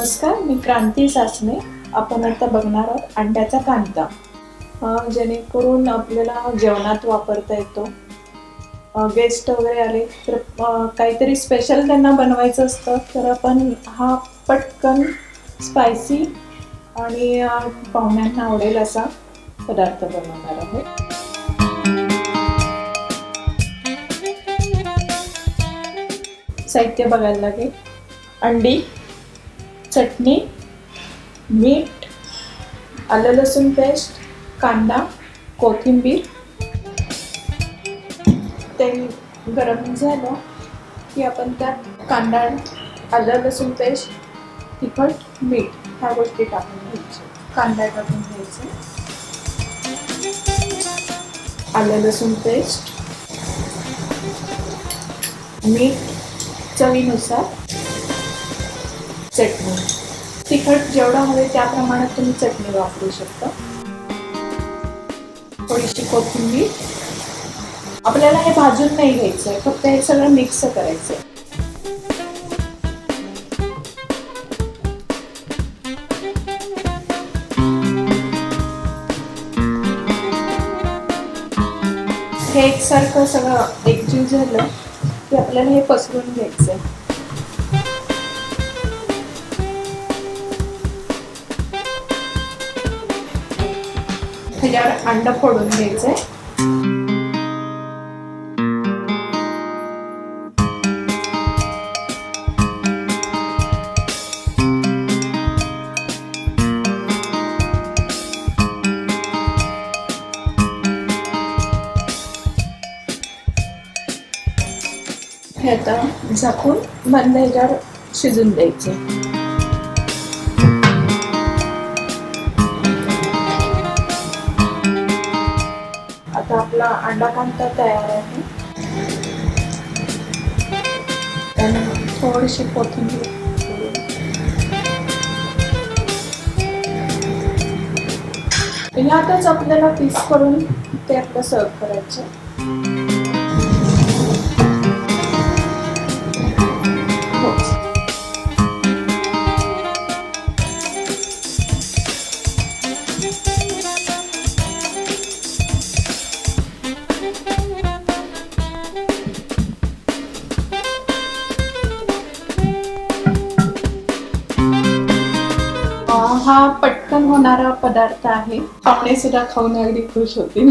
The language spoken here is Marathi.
नमस्कार, मी क्रांती सासने. आपण आता बघणार आहोत अंड्याचा कांदा, जेणेकरून आपल्याला जेवणात वापरता येतो. गेस्ट वगैरे आले तर काहीतरी स्पेशल त्यांना बनवायचं असतं, तर आपण हा पटकन स्पायसी आणि पाहुण्यांना आवडेल असा पदार्थ बनवणार आहोत. साहित्य बघायला लागेल: अंडी, चटणी, मीठ, आलं लसूण पेस्ट, कांदा, कोथिंबीर. तेल गरम झालं की आपण त्यात कांदा, आलं लसूण पेस्ट, तिखट, मीठ ह्या गोष्टी टाकून घ्यायच्या. कांदा टाकून घ्यायचा, आलं लसूण पेस्ट, मीठ चवीनुसार, चटणी. तिखट जेवढं हवे त्या प्रमाणात तुम्ही चटणी वापरू शकता. थोडीशी कोथिंबीर. आपल्याला हे भाजून नाही घ्यायचंय, फक्त हे सगळं मिक्स करायचंय. हे एकसारखं सगळं एकजीव झालं की आपल्याला हे पसरून घ्यायचंय. ह्याच्यावर अंड फोडून घ्यायचंय. हे आता झाकून मंद ह्याच्यावर शिजून द्यायचे. आता आपला अंडा कांदा तयार आहे. थोडीशी कोथिंबीर. यातच आपल्याला पीस करून ते आपलं सर्व करायचं. हा पटकन होणारा पदार्थ आहे. पाहुणे सुद्धा खाऊन अगदी खुश होतील.